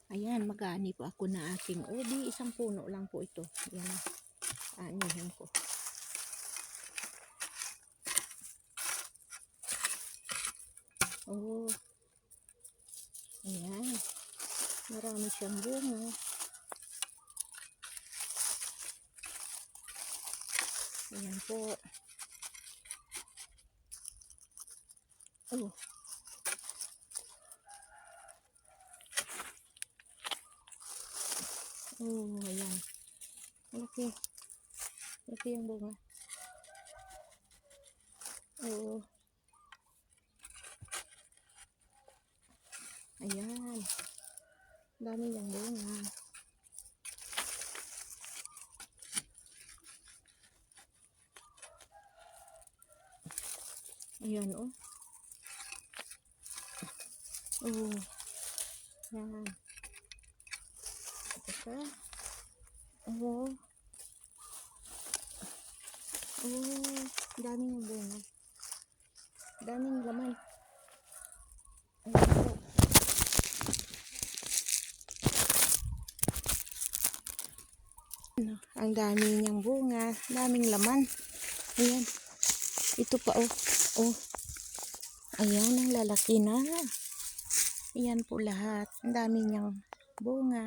Ayan, mag-aani po ako na aking ubi. Isang puno lang po ito. Ayan, aanihin ko. Oh, ayan. Marami siyang bunga. Ayan po. Oh. Oh, ayan. Malaki. Malaki yung bunga. Oh. Ayan. Dami yung bunga. Ayan, oh. Oh. Ayan. Ito pa. Oh. Oh. Daming bunga. Daming laman. Ayan po. Ang dami niyang bunga. Daming laman. Ayan. Ito pa, oh. Oh. Ayan, ang lalaki na. Ayan po lahat. Ang dami niyang bunga.